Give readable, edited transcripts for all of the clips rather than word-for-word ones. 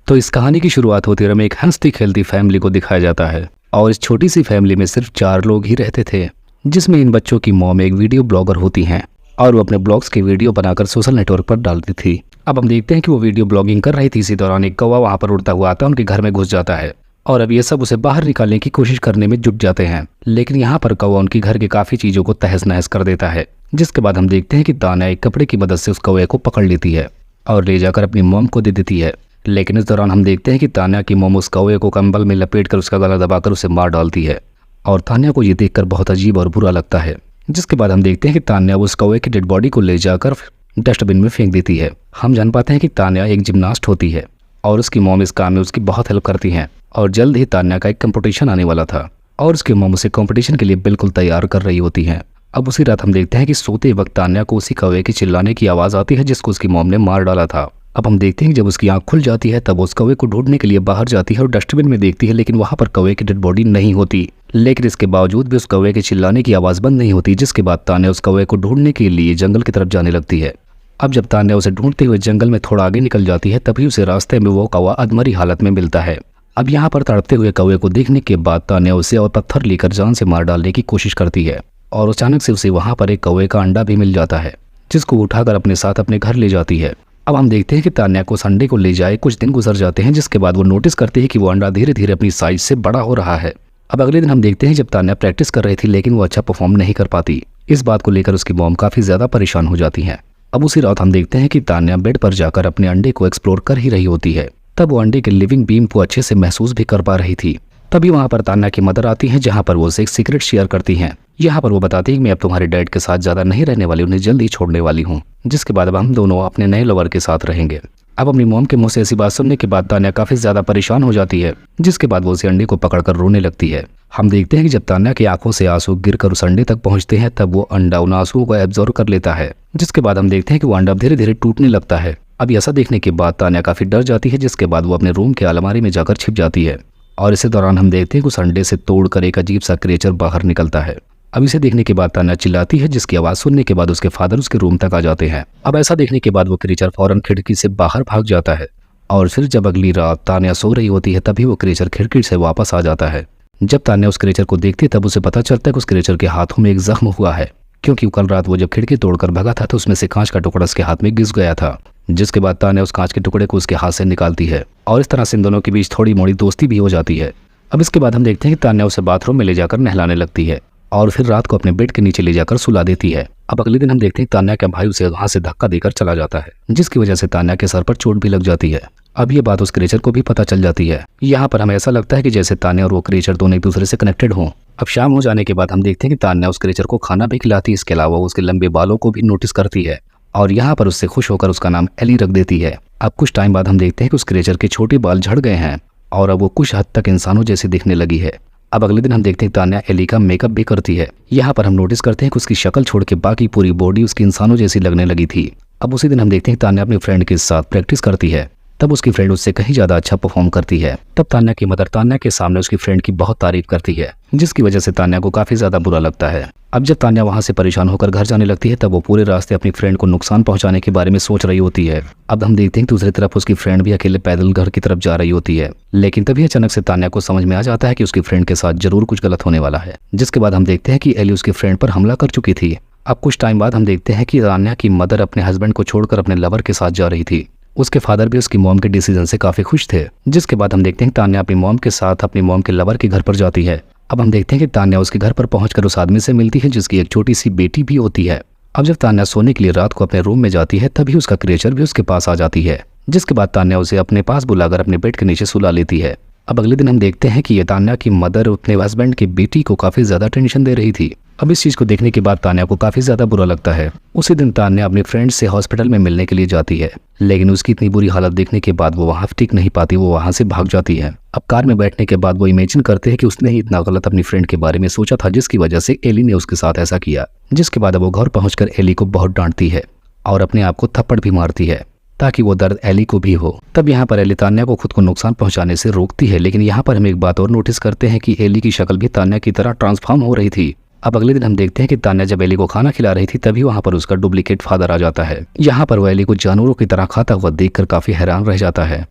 तो इस कहानी की शुरुआत होती है और हमें एक हंसती खेलती फैमिली को दिखाया जाता है और इस छोटी सी फैमिली में सिर्फ 4 लोग ही रहते थे, जिसमें इन बच्चों की मॉम एक वीडियो ब्लॉगर होती हैं और वो अपने ब्लॉग्स की वीडियो बनाकर सोशल नेटवर्क पर डालती थी। अब हम देखते हैं कि वो वीडियो ब्लॉगिंग कर रही थी, इसी दौरान एक कौवा वहां पर उड़ता हुआ आता है, उनके घर में घुस जाता है और अब ये सब उसे बाहर निकालने की कोशिश करने में जुट जाते हैं। लेकिन यहाँ पर कौवा उनकी घर की काफी चीजों को तहस नहस कर देता है, जिसके बाद हम देखते हैं कि तान्या एक कपड़े की मदद से उस कौवे को पकड़ लेती है और ले जाकर अपनी मॉम को दे देती है। लेकिन इस दौरान हम देखते हैं कि तान्या की मॉम उस कौवे को कंबल में लपेटकर उसका गला दबाकर उसे मार डालती है और तान्या को ये देखकर बहुत अजीब और बुरा लगता है। जिसके बाद हम देखते हैं कि तान्या उस कौवे की डेड बॉडी को ले जाकर डस्टबिन में फेंक देती है। हम जान पाते हैं कि तान्या एक जिम्नास्ट होती है और उसकी मॉम इस काम में उसकी बहुत हेल्प करती हैं और जल्द ही तान्या का एक कंपटीशन आने वाला था और उसकी मॉम उसे कंपटीशन के लिए बिल्कुल तैयार कर रही होती हैं। अब उसी रात हम देखते हैं कि सोते वक्त तान्या को उसी कौवे की चिल्लाने की आवाज़ आती है जिसको उसकी मॉम ने मार डाला था। अब हम देखते हैं कि जब उसकी आंख खुल जाती है तब उस कौवे को ढूंढने के लिए बाहर जाती है और डस्टबिन में देखती है, लेकिन वहां पर कौवे की डेड बॉडी नहीं होती। लेकिन इसके बावजूद भी उस कौवे के चिल्लाने की आवाज़ बंद नहीं होती, जिसके बाद तान्या उस कौवे को ढूंढने के लिए जंगल की तरफ जाने लगती है। अब जब तान्या उसे ढूंढते हुए जंगल में थोड़ा आगे निकल जाती है तभी उसे रास्ते में वो कौवा अधमरी हालत में मिलता है। अब यहाँ पर तड़पते हुए कौवे को देखने के बाद तान्या उसे और पत्थर लेकर जान से मार डालने की कोशिश करती है और अचानक से उसे वहां पर एक कौवे का अंडा भी मिल जाता है, जिसको उठाकर अपने साथ अपने घर ले जाती है। अब हम देखते हैं कि तान्या को उस अंडे को ले जाए कुछ दिन गुजर जाते हैं, जिसके बाद वो नोटिस करते हैं कि वो अंडा धीरे धीरे अपनी साइज से बड़ा हो रहा है। अब अगले दिन हम देखते हैं जब तान्या प्रैक्टिस कर रही थी लेकिन वो अच्छा परफॉर्म नहीं कर पाती। इस बात को लेकर उसकी मॉम काफी ज्यादा परेशान हो जाती है। अब उसी रात हम देखते हैं कि तान्या बेड पर जाकर अपने अंडे को एक्सप्लोर कर ही रही होती है। तब वो अंडे के लिविंग बीम को अच्छे से महसूस भी कर पा रही थी। तभी वहां पर तान्या की मदर आती है, जहां पर वो उसे एक सीक्रेट शेयर करती हैं। यहाँ पर वो बताती है कि मैं अब तुम्हारे डैड के साथ ज्यादा नहीं रहने वाली, उन्हें जल्द ही छोड़ने वाली हूँ, जिसके बाद अब हम दोनों अपने नए लवर के साथ रहेंगे। अब अपनी मॉम के मुंह से ऐसी बात सुनने के बाद तान्या काफी ज्यादा परेशान हो जाती है, जिसके बाद वो उसे अंडे को पकड़कर रोने लगती है। हम देखते हैं कि जब तान्या की आंखों से आंसू गिरकर उस अंडे तक पहुंचते हैं तब वो अंडा उन आंसुओं को एब्जॉर्ब कर लेता है, जिसके बाद हम देखते हैं कि वो अंडा धीरे धीरे टूटने लगता है। अब ऐसा देखने के बाद तान्या काफी डर जाती है, जिसके बाद वो अपने रूम के अलमारी में जाकर छिप जाती है और इसी दौरान हम देखते हैं कि उस अंडे से तोड़कर एक अजीब सा क्रिएचर बाहर निकलता है। अब इसे देखने के बाद तान्या चिल्लाती है, जिसकी आवाज सुनने के बाद उसके फादर उसके रूम तक आ जाते हैं। अब ऐसा देखने के बाद वो क्रिएचर फौरन खिड़की से बाहर भाग जाता है और फिर जब अगली रात तान्या सो रही होती है तभी वो क्रिएचर खिड़की से वापस आ जाता है। जब तान्या उस क्रिएचर को देखती है तब उसे पता चलता है कि उस क्रिएचर के हाथों में एक जख्म हुआ है, क्योंकि कल रात वो जब खिड़की तोड़कर भगा था तो उसमें से कांच का टुकड़ा उसके हाथ में घिस गया था। जिसके बाद तान्या उस कांच के टुकड़े को उसके हाथ से निकालती है और इस तरह से इन दोनों के बीच थोड़ी मोड़ी दोस्ती भी हो जाती है। अब इसके बाद हम देखते हैं कि तान्या उसे बाथरूम में ले जाकर नहलाने लगती है और फिर रात को अपने बेड के नीचे ले जाकर सुला देती है। अब अगले दिन हम देखते हैं तान्या का भाई उसे वहां से धक्का देकर चला जाता है, जिसकी वजह से तान्या के सर पर चोट भी लग जाती है। अब ये बात उस क्रिएचर को भी पता चल जाती है। यहाँ पर हमें ऐसा लगता है कि जैसे तान्या और वो क्रिएचर दोनों एक दूसरे से कनेक्टेड हों। अब शाम हो जाने के बाद हम देखते हैं कि तान्या उस क्रिएचर को खाना भी खिलाती है, इसके अलावा उसके लंबे बालों को भी नोटिस करती है और यहाँ पर उससे खुश होकर उसका नाम एली रख देती है। अब कुछ टाइम बाद हम देखते हैं कि उस क्रिएचर के छोटे बाल झड़ गए हैं और अब वो कुछ हद तक इंसानों जैसी दिखने लगी है। अब अगले दिन हम देखते हैं तान्या एली का मेकअप भी करती है। यहाँ पर हम नोटिस करते हैं कि उसकी शक्ल छोड़ के बाकी पूरी बॉडी उसकी इंसानों जैसी लगने लगी थी। अब उसी दिन हम देखते हैं तान्या अपनी फ्रेंड के साथ प्रैक्टिस करती है, तब उसकी फ्रेंड उससे कहीं ज्यादा अच्छा परफॉर्म करती है। तब तान्या की मदर तान्या के सामने उसकी फ्रेंड की बहुत तारीफ करती है, जिसकी वजह से तान्या को काफी ज्यादा बुरा लगता है। अब जब तान्या वहां से परेशान होकर घर जाने लगती है तब वो पूरे रास्ते अपनी फ्रेंड को नुकसान पहुंचाने के बारे में सोच रही होती है। अब हम देखते हैं दूसरी तरफ उसकी फ्रेंड भी अकेले पैदल घर की तरफ जा रही होती है, लेकिन तभी अचानक से तान्या को समझ में आ जाता है कि उसकी फ्रेंड के साथ जरूर कुछ गलत होने वाला है। जिसके बाद हम देखते हैं कि एली उसकी फ्रेंड पर हमला कर चुकी थी। अब कुछ टाइम बाद हम देखते हैं कि तान्या की मदर अपने हस्बैंड को छोड़कर अपने लवर के साथ जा रही थी। उसके फादर भी उसकी मॉम के डिसीजन से काफी खुश थे। जिसके बाद हम देखते हैं तान्या अपनी मॉम के साथ अपनी मॉम के लवर के घर पर जाती है। अब हम देखते हैं कि तान्या उसके घर पर पहुंचकर उस आदमी से मिलती है जिसकी एक छोटी सी बेटी भी होती है। अब जब तान्या सोने के लिए रात को अपने रूम में जाती है तभी उसका क्रिएचर भी उसके पास आ जाती है, जिसके बाद तान्या उसे अपने पास बुलाकर अपने बेड के नीचे सुला लेती है। अब अगले दिन हम देखते हैं कि ये तान्या की मदर अपने हस्बैंड की बेटी को काफी ज्यादा टेंशन दे रही थी। अब इस चीज को देखने के बाद तान्या को काफी ज्यादा बुरा लगता है। उसी दिन तान्या अपनी फ्रेंड से हॉस्पिटल में मिलने के लिए जाती है, लेकिन उसकी इतनी बुरी हालत देखने के बाद वो वहां टिक नहीं पाती, वो वहां से भाग जाती है। अब कार में बैठने के बाद वो इमेजिन करते हैं कि उसने ही इतना गलत अपनी फ्रेंड के बारे में सोचा था, जिसकी वजह से एली ने उसके साथ ऐसा किया। जिसके बाद अब वो घर पहुंचकर एली को बहुत डांटती है और अपने आप को थप्पड़ भी मारती है ताकि वो दर्द एली को भी हो। तब यहाँ पर एली तान्या को खुद को नुकसान पहुंचाने से रोकती है, लेकिन यहाँ पर हम एक बात और नोटिस करते हैं कि एली की शक्ल भी तान्या की तरह ट्रांसफॉर्म हो रही थी। अब अगले दिन हम देखते हैं कि तान्या जब एली को खाना खिला रही थी तभी वहां पर उसका डुप्लीकेट फादर आ जाता है। यहाँ पर वो एली को जानवरों की तरह खाता हुआ देखकर काफी हैरान रह जाता है।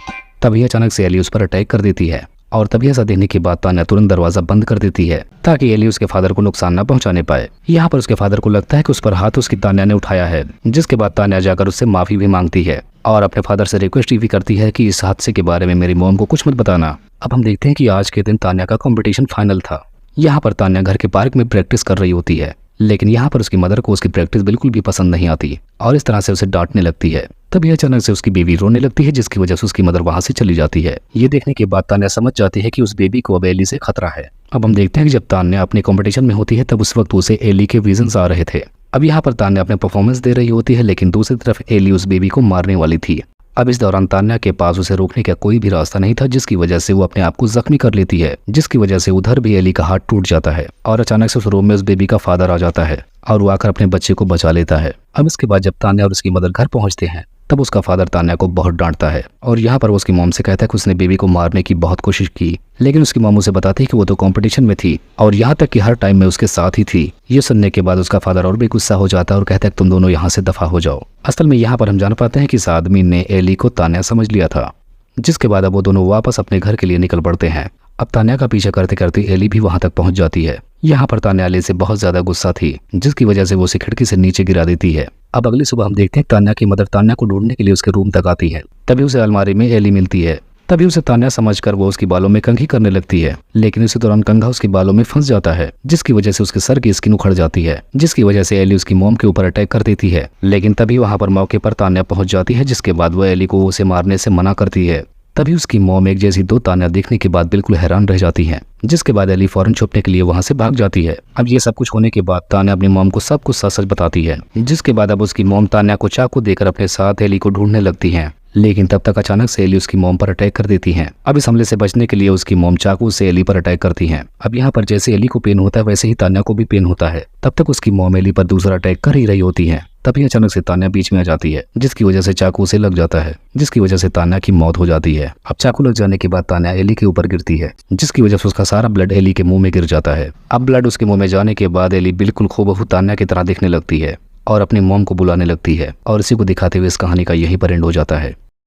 तभी अचानक से एली उस पर अटैक कर देती है और तभी ऐसा देखने के बाद तान्या तुरंत दरवाजा बंद कर देती है ताकि एली उसके फादर को नुकसान न पहुंचाने पाए। यहाँ पर उसके फादर को लगता है कि उस पर हाथ उसकी तान्या ने उठाया है, जिसके बाद तान्या जाकर उससे माफी भी मांगती है और अपने फादर से रिक्वेस्ट भी करती है कि इस हादसे के बारे में मेरी मॉम को कुछ मत बताना। अब हम देखते हैं कि आज के दिन तान्या का कॉम्पिटिशन फाइनल था। यहाँ पर तान्या घर के पार्क में प्रैक्टिस कर रही होती है, लेकिन यहाँ पर उसकी मदर को उसकी प्रैक्टिस बिल्कुल भी पसंद नहीं आती और इस तरह से उसे डांटने लगती है। तभी अचानक से उसकी बेबी रोने लगती है, जिसकी वजह से उसकी मदर वहां से चली जाती है। ये देखने के बाद तान्या समझ जाती है कि उस बेबी को अब एली से खतरा है। अब हम देखते हैं कि जब तान्या अपने कॉम्पिटिशन में होती है तब उस वक्त उसे एली के विजन्स आ रहे थे। अब यहाँ पर तान्या अपने परफॉर्मेंस दे रही होती है, लेकिन दूसरी तरफ एली उस बेबी को मारने वाली थी। अब इस दौरान तान्या के पास उसे रोकने का कोई भी रास्ता नहीं था, जिसकी वजह से वो अपने आप को जख्मी कर लेती है, जिसकी वजह से उधर भी एली का हाथ टूट जाता है और अचानक से उस रूम में उस बेबी का फादर आ जाता है और वो आकर अपने बच्चे को बचा लेता है। अब इसके बाद जब तान्या और उसकी मदर घर पहुंचते हैं तब उसका फादर तान्या को बहुत डांटता है और यहाँ पर वो उसकी मॉम से कहता है कि उसने बेबी को मारने की बहुत कोशिश की, लेकिन उसकी मॉम उसे बताती है कि वो तो कंपटीशन में थी और यहाँ तक कि हर टाइम में उसके साथ ही थी। ये सुनने के बाद उसका फादर और भी गुस्सा हो जाता है और कहता है कि तुम दोनों यहाँ से दफा हो जाओ। असल में यहाँ पर हम जान पाते हैं कि इस आदमी ने एली को तान्या समझ लिया था, जिसके बाद अब वो दोनों वापस अपने घर के लिए निकल पड़ते हैं। अब तान्या का पीछा करते करते एली भी वहां तक पहुंच जाती है। यहाँ पर तान्या एली से बहुत ज्यादा गुस्सा थी, जिसकी वजह से वो उसे खिड़की से नीचे गिरा देती है। अब अगली सुबह हम देखते हैं तान्या की मदर तान्या को ढूंढने के लिए उसके रूम तक आती है। तभी उसे अलमारी में एली मिलती है। तभी उसे तान्या समझकर वो उसके बालों में कंघी करने लगती है, लेकिन उसी दौरान कंघा उसके बालों में फंस जाता है, जिसकी वजह से उसके सर की स्किन उखड़ जाती है, जिसकी वजह से एली उसकी मॉम के ऊपर अटैक कर देती है। लेकिन तभी वहां पर मौके पर तान्या पहुंच जाती है, जिसके बाद वो एली को उसे मारने से मना करती है। तभी उसकी मॉम एक जैसी दो तान्या देखने के बाद बिल्कुल हैरान रह जाती हैं, जिसके बाद एली फौरन छुपने के लिए वहां से भाग जाती है। अब ये सब कुछ होने के बाद तान्या अपनी मॉम को सब कुछ सच सच बताती है, जिसके बाद अब उसकी मॉम तान्या को चाकू देकर अपने साथ एली को ढूंढने लगती हैं। लेकिन तब तक अचानक से एली उसकी मॉम पर अटैक कर देती हैं। अब इस हमले से बचने के लिए उसकी मॉम चाकू से एली पर अटैक करती हैं। अब यहाँ पर जैसे एली को पेन होता है वैसे ही तान्या को भी पेन होता है। तब तक उसकी मॉम एली पर दूसरा अटैक कर ही रही होती है। तभी अचानक से तान्या बीच में आ जाती है, जिसकी वजह से चाकू से लग जाता है, जिसकी वजह से तान्या की मौत हो जाती है। अब चाकू लग जाने के बाद तान्या एली के ऊपर गिरती है, जिसकी वजह से उसका सारा ब्लड एली के मुंह में गिर जाता है। अब ब्लड उसके मुंह में जाने के बाद एली बिल्कुल खूबहू तान्या की तरह दिखने लगती है और अपनी मॉम को बुलाने लगती है और इसी को दिखाते हुए इस कहानी का यहीं पर एंड हो जाता है।